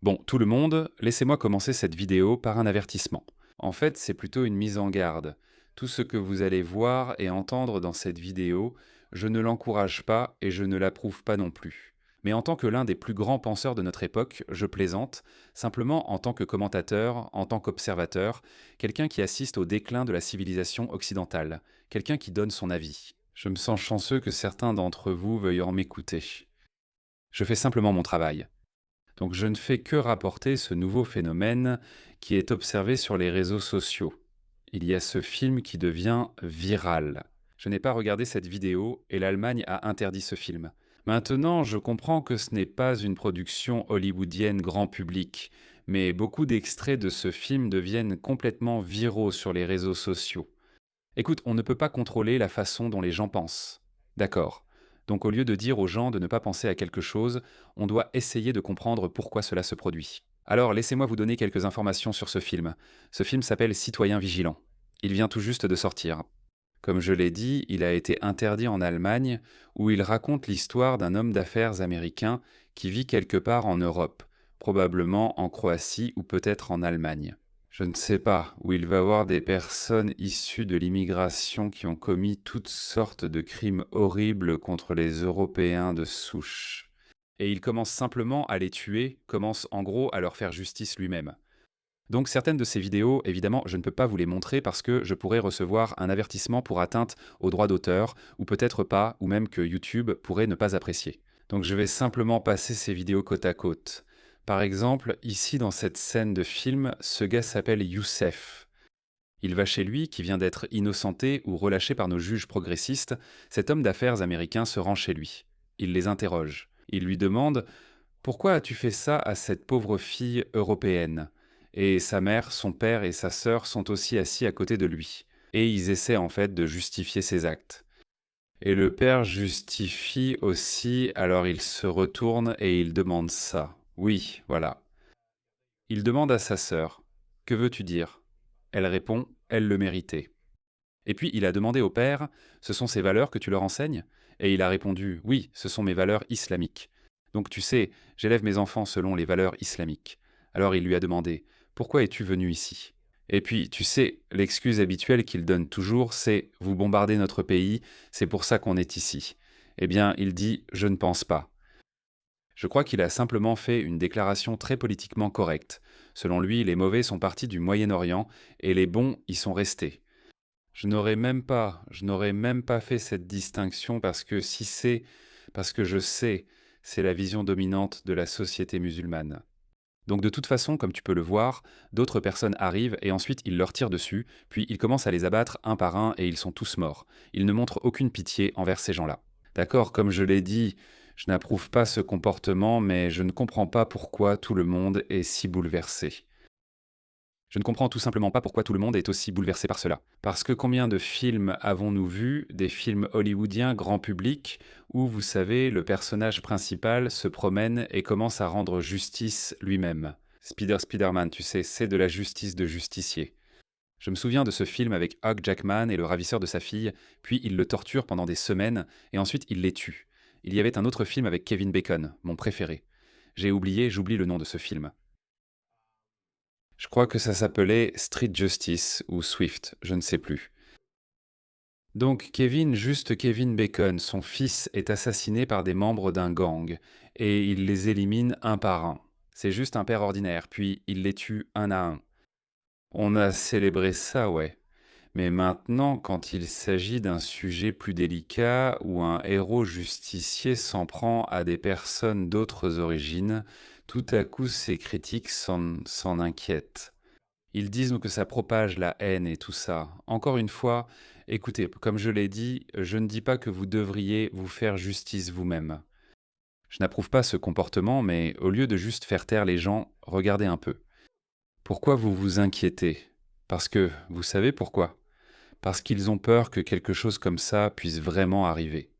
Bon, tout le monde, laissez-moi commencer cette vidéo par un avertissement. En fait, c'est plutôt une mise en garde. Tout ce que vous allez voir et entendre dans cette vidéo, je ne l'encourage pas et je ne l'approuve pas non plus. Mais en tant que l'un des plus grands penseurs de notre époque, je plaisante, simplement en tant que commentateur, en tant qu'observateur, quelqu'un qui assiste au déclin de la civilisation occidentale, quelqu'un qui donne son avis. Je me sens chanceux que certains d'entre vous veuillent en m'écouter. Je fais simplement mon travail. Donc je ne fais que rapporter ce nouveau phénomène qui est observé sur les réseaux sociaux. Il y a ce film qui devient viral. Je n'ai pas regardé cette vidéo et l'Allemagne a interdit ce film. Maintenant, je comprends que ce n'est pas une production hollywoodienne grand public, mais beaucoup d'extraits de ce film deviennent complètement viraux sur les réseaux sociaux. Écoute, on ne peut pas contrôler la façon dont les gens pensent. D'accord. Donc au lieu de dire aux gens de ne pas penser à quelque chose, on doit essayer de comprendre pourquoi cela se produit. Alors laissez-moi vous donner quelques informations sur ce film. Ce film s'appelle Citoyen vigilant. Il vient tout juste de sortir. Comme je l'ai dit, il a été interdit en Allemagne, où il raconte l'histoire d'un homme d'affaires américain qui vit quelque part en Europe, probablement en Croatie ou peut-être en Allemagne. Je ne sais pas, où il va y avoir des personnes issues de l'immigration qui ont commis toutes sortes de crimes horribles contre les Européens de souche. Et il commence simplement à les tuer, commence en gros à leur faire justice lui-même. Donc certaines de ces vidéos, évidemment, je ne peux pas vous les montrer parce que je pourrais recevoir un avertissement pour atteinte aux droits d'auteur, ou peut-être pas, ou même que YouTube pourrait ne pas apprécier. Donc je vais simplement passer ces vidéos côte à côte. Par exemple, ici dans cette scène de film, ce gars s'appelle Youssef. Il va chez lui, qui vient d'être innocenté ou relâché par nos juges progressistes. Cet homme d'affaires américain se rend chez lui. Il les interroge. Il lui demande « Pourquoi as-tu fait ça à cette pauvre fille européenne ?» Et sa mère, son père et sa sœur sont aussi assis à côté de lui. Et ils essaient en fait de justifier ses actes. Et le père justifie aussi, alors il se retourne et il demande ça. Oui, voilà. Il demande à sa sœur, « Que veux-tu dire ?» Elle répond, « Elle le méritait. » Et puis il a demandé au père, « Ce sont ces valeurs que tu leur enseignes ?» Et il a répondu, « Oui, ce sont mes valeurs islamiques. » Donc tu sais, j'élève mes enfants selon les valeurs islamiques. Alors il lui a demandé, « Pourquoi es-tu venu ici ?» Et puis, tu sais, l'excuse habituelle qu'il donne toujours, c'est « Vous bombardez notre pays, c'est pour ça qu'on est ici. » Eh bien, il dit « Je ne pense pas. » Je crois qu'il a simplement fait une déclaration très politiquement correcte. Selon lui, les mauvais sont partis du Moyen-Orient et les bons y sont restés. Je n'aurais même pas fait cette distinction parce que je sais, c'est la vision dominante de la société musulmane. Donc de toute façon, comme tu peux le voir, d'autres personnes arrivent et ensuite ils leur tirent dessus, puis ils commencent à les abattre un par un et ils sont tous morts. Ils ne montrent aucune pitié envers ces gens-là. D'accord, comme je l'ai dit, je n'approuve pas ce comportement, mais je ne comprends pas pourquoi tout le monde est si bouleversé. Je ne comprends tout simplement pas pourquoi tout le monde est aussi bouleversé par cela. Parce que combien de films avons-nous vus, des films hollywoodiens grand public, où, vous savez, le personnage principal se promène et commence à rendre justice lui-même. Spider-Man, tu sais, c'est de la justice de justicier. Je me souviens de ce film avec Hugh Jackman et le ravisseur de sa fille, puis il le torture pendant des semaines, et ensuite il les tue. Il y avait un autre film avec Kevin Bacon, mon préféré. J'oublie le nom de ce film. Je crois que ça s'appelait Street Justice ou Swift, je ne sais plus. Donc juste Kevin Bacon, son fils est assassiné par des membres d'un gang, et il les élimine un par un. C'est juste un père ordinaire, puis il les tue un à un. On a célébré ça, ouais. Mais maintenant, quand il s'agit d'un sujet plus délicat, où un héros justicier s'en prend à des personnes d'autres origines, tout à coup ces critiques s'en inquiètent. Ils disent que ça propage la haine et tout ça. Encore une fois, écoutez, comme je l'ai dit, je ne dis pas que vous devriez vous faire justice vous-même. Je n'approuve pas ce comportement, mais au lieu de juste faire taire les gens, regardez un peu. Pourquoi vous vous inquiétez? Parce que, vous savez pourquoi? Parce qu'ils ont peur que quelque chose comme ça puisse vraiment arriver.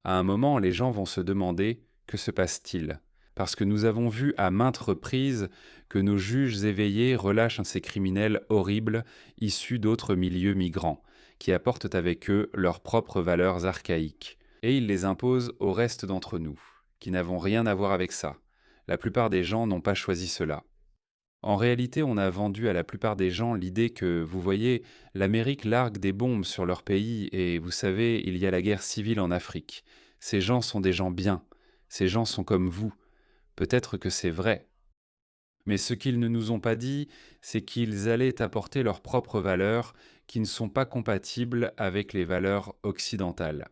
À un moment, les gens vont se demander « Que se passe-t-il ?» Parce que nous avons vu à maintes reprises que nos juges éveillés relâchent ces criminels horribles issus d'autres milieux migrants, qui apportent avec eux leurs propres valeurs archaïques. Et ils les imposent au reste d'entre nous, qui n'avons rien à voir avec ça. La plupart des gens n'ont pas choisi cela. En réalité, on a vendu à la plupart des gens l'idée que, vous voyez, l'Amérique largue des bombes sur leur pays et, vous savez, il y a la guerre civile en Afrique. Ces gens sont des gens bien. Ces gens sont comme vous. Peut-être que c'est vrai. Mais ce qu'ils ne nous ont pas dit, c'est qu'ils allaient apporter leurs propres valeurs qui ne sont pas compatibles avec les valeurs occidentales.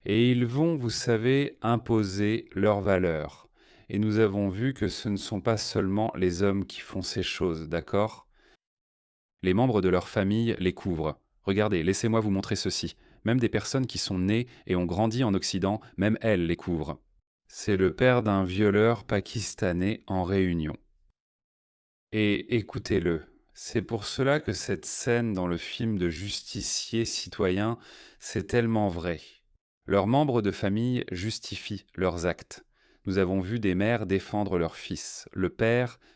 Et ils vont, vous savez, imposer leurs valeurs. Et nous avons vu que ce ne sont pas seulement les hommes qui font ces choses, d'accord? Les membres de leur famille les couvrent. Regardez, laissez-moi vous montrer ceci. Même des personnes qui sont nées et ont grandi en Occident, même elles les couvrent. C'est le père d'un violeur pakistanais en Réunion. Et écoutez-le. C'est pour cela que cette scène dans le film de justicier citoyen, c'est tellement vrai. Leurs membres de famille justifient leurs actes. Nous avons vu des mères défendre leur fils.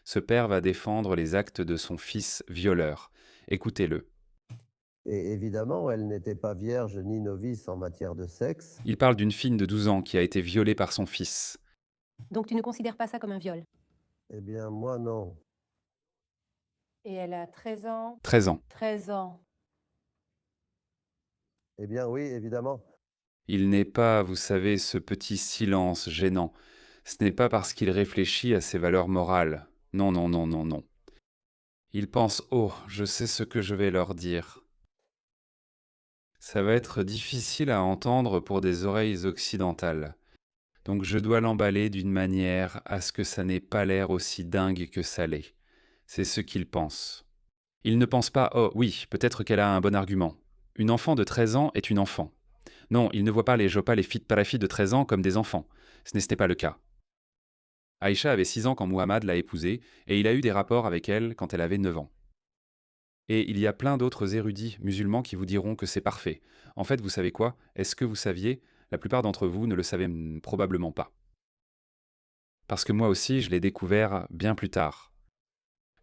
Ce père va défendre les actes de son fils violeur. Écoutez-le. Et évidemment, elle n'était pas vierge ni novice en matière de sexe. Il parle d'une fille de 12 ans qui a été violée par son fils. Donc tu ne considères pas ça comme un viol? Eh bien, moi, non. Et elle a 13 ans? 13 ans. 13 ans. Eh bien, oui, évidemment. Il n'est pas, vous savez, ce petit silence gênant. Ce n'est pas parce qu'il réfléchit à ses valeurs morales. Non, non, non, non, non. Il pense, oh, je sais ce que je vais leur dire. Ça va être difficile à entendre pour des oreilles occidentales. Donc je dois l'emballer d'une manière à ce que ça n'ait pas l'air aussi dingue que ça l'est. C'est ce qu'il pense. Il ne pense pas, oh oui, peut-être qu'elle a un bon argument. Une enfant de 13 ans est une enfant. Non, il ne voit pas les Jopa, les filles parafis de 13 ans comme des enfants. Ce n'était pas le cas. Aïcha avait 6 ans quand Muhammad l'a épousée, et il a eu des rapports avec elle quand elle avait 9 ans. Et il y a plein d'autres érudits musulmans qui vous diront que c'est parfait. En fait, vous savez quoi? Est-ce que vous saviez? La plupart d'entre vous ne le savaient probablement pas. Parce que moi aussi, je l'ai découvert bien plus tard.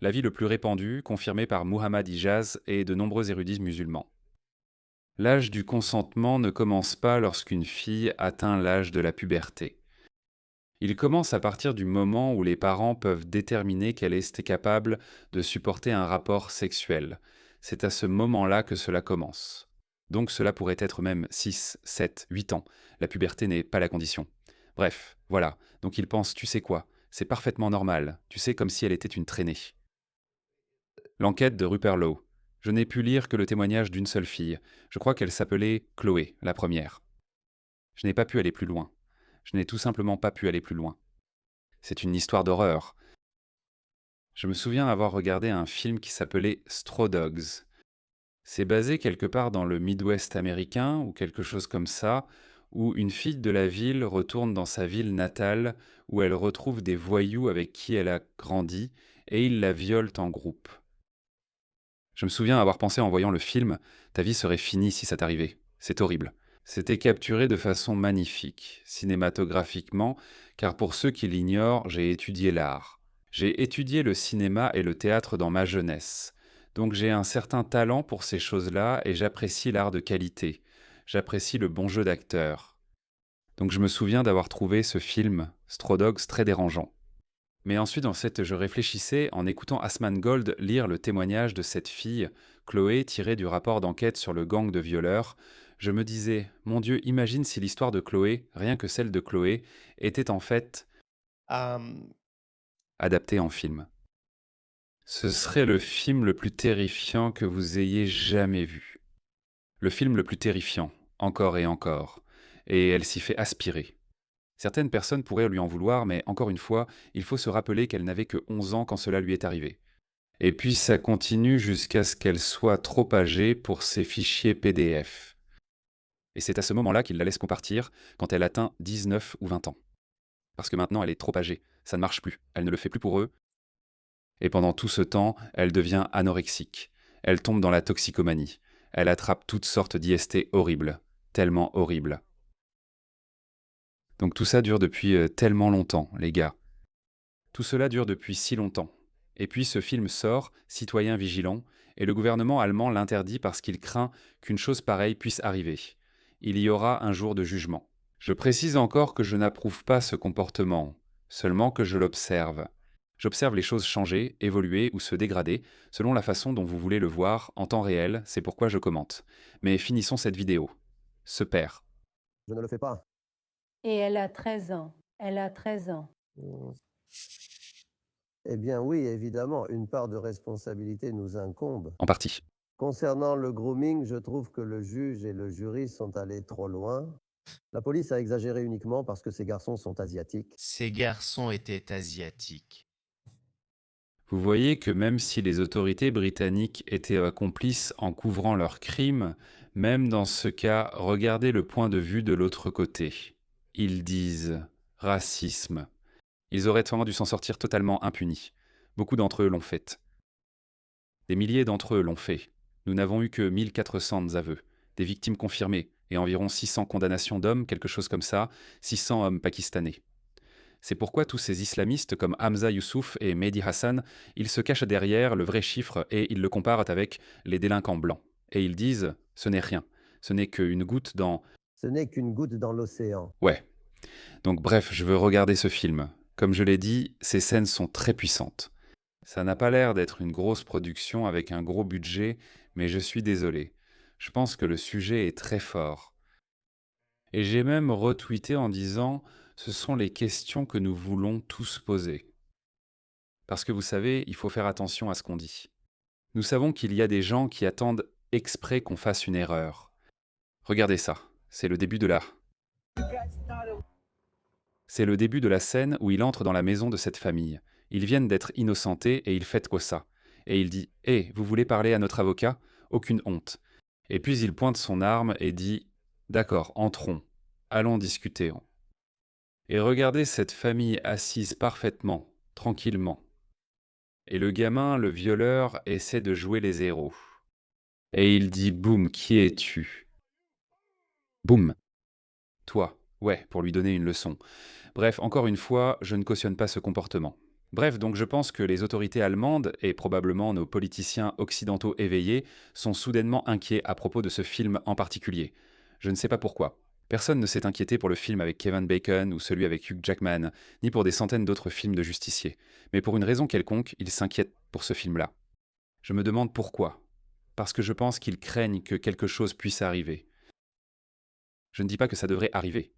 L'avis le plus répandu, confirmé par Muhammad Hijaz et de nombreux érudits musulmans. L'âge du consentement ne commence pas lorsqu'une fille atteint l'âge de la puberté. Il commence à partir du moment où les parents peuvent déterminer qu'elle est capable de supporter un rapport sexuel. C'est à ce moment-là que cela commence. Donc cela pourrait être même 6, 7, 8 ans. La puberté n'est pas la condition. Bref, voilà. Donc il pense, tu sais quoi, c'est parfaitement normal. Tu sais, comme si elle était une traînée. L'enquête de Rupert Lowe. Je n'ai pu lire que le témoignage d'une seule fille. Je crois qu'elle s'appelait Chloé, la première. Je n'ai pas pu aller plus loin. Je n'ai tout simplement pas pu aller plus loin. C'est une histoire d'horreur. Je me souviens avoir regardé un film qui s'appelait Straw Dogs. C'est basé quelque part dans le Midwest américain ou quelque chose comme ça, où une fille de la ville retourne dans sa ville natale, où elle retrouve des voyous avec qui elle a grandi, et ils la violent en groupe. Je me souviens avoir pensé en voyant le film, ta vie serait finie si ça t'arrivait. C'est horrible. C'était capturé de façon magnifique, cinématographiquement, car pour ceux qui l'ignorent, j'ai étudié l'art. J'ai étudié le cinéma et le théâtre dans ma jeunesse. Donc j'ai un certain talent pour ces choses-là et j'apprécie l'art de qualité. J'apprécie le bon jeu d'acteur. Donc je me souviens d'avoir trouvé ce film, Straw Dogs, très dérangeant. Mais ensuite, je réfléchissais en écoutant Asman Gold lire le témoignage de cette fille, Chloé, tiré du rapport d'enquête sur le gang de violeurs. Je me disais, mon Dieu, imagine si l'histoire de Chloé, rien que celle de Chloé, était en fait Um, adaptée en film. Ce serait le film le plus terrifiant que vous ayez jamais vu. Le film le plus terrifiant, encore et encore. Et elle s'y fait aspirer. Certaines personnes pourraient lui en vouloir, mais encore une fois, il faut se rappeler qu'elle n'avait que 11 ans quand cela lui est arrivé. Et puis ça continue jusqu'à ce qu'elle soit trop âgée pour ses fichiers PDF. Et c'est à ce moment-là qu'il la laisse compartir quand elle atteint 19 ou 20 ans. Parce que maintenant elle est trop âgée, ça ne marche plus, elle ne le fait plus pour eux. Et pendant tout ce temps, elle devient anorexique. Elle tombe dans la toxicomanie. Elle attrape toutes sortes d'IST horribles, tellement horribles. Donc tout ça dure depuis tellement longtemps, les gars. Tout cela dure depuis si longtemps. Et puis ce film sort, Citoyen vigilant, et le gouvernement allemand l'interdit parce qu'il craint qu'une chose pareille puisse arriver. Il y aura un jour de jugement. Je précise encore que je n'approuve pas ce comportement. seulement que je l'observe. J'observe les choses changer, évoluer ou se dégrader selon la façon dont vous voulez le voir en temps réel, c'est pourquoi je commente. Mais finissons cette vidéo. Ce père. Je ne le fais pas. Et elle a 13 ans. Elle a 13 ans. Mmh. Eh bien oui, évidemment, une part de responsabilité nous incombe. En partie. Concernant le grooming, je trouve que le juge et le jury sont allés trop loin. La police a exagéré uniquement parce que ces garçons sont asiatiques. Ces garçons étaient asiatiques. Vous voyez que même si les autorités britanniques étaient complices en couvrant leurs crimes, même dans ce cas, regardez le point de vue de l'autre côté. Ils disent racisme. Ils auraient tendance dû s'en sortir totalement impunis. Beaucoup d'entre eux l'ont fait. Des milliers d'entre eux l'ont fait. Nous n'avons eu que 1400 aveux, des victimes confirmées et environ 600 condamnations d'hommes, quelque chose comme ça, 600 hommes pakistanais. C'est pourquoi tous ces islamistes comme Hamza Youssouf et Mehdi Hassan, ils se cachent derrière le vrai chiffre et ils le comparent avec les délinquants blancs. Et ils disent « ce n'est rien, ce n'est qu'une goutte dans… » Ce n'est qu'une goutte dans l'océan. Ouais. Donc bref, je veux regarder ce film. Comme je l'ai dit, ces scènes sont très puissantes. Ça n'a pas l'air d'être une grosse production avec un gros budget, mais je suis désolé. Je pense que le sujet est très fort. Et j'ai même retweeté en disant « ce sont les questions que nous voulons tous poser ». Parce que vous savez, il faut faire attention à ce qu'on dit. Nous savons qu'il y a des gens qui attendent exprès qu'on fasse une erreur. Regardez ça, c'est le début de la… C'est le début de la scène où il entre dans la maison de cette famille. Ils viennent d'être innocentés et il fait quoi ça. Et il dit « Hé, vous voulez parler à notre avocat ? Aucune honte. » Et puis il pointe son arme et dit « D'accord, entrons. Allons discuter. » Et regardez cette famille assise parfaitement, tranquillement. Et le gamin, le violeur, essaie de jouer les héros. Et il dit « Boum, qui es-tu » ? Boum. Toi. Ouais, pour lui donner une leçon. Bref, encore une fois, je ne cautionne pas ce comportement. Bref, donc je pense que les autorités allemandes, et probablement nos politiciens occidentaux éveillés, sont soudainement inquiets à propos de ce film en particulier. Je ne sais pas pourquoi. Personne ne s'est inquiété pour le film avec Kevin Bacon ou celui avec Hugh Jackman, ni pour des centaines d'autres films de justiciers. Mais pour une raison quelconque, ils s'inquiètent pour ce film-là. Je me demande pourquoi. Parce que je pense qu'ils craignent que quelque chose puisse arriver. Je ne dis pas que ça devrait arriver.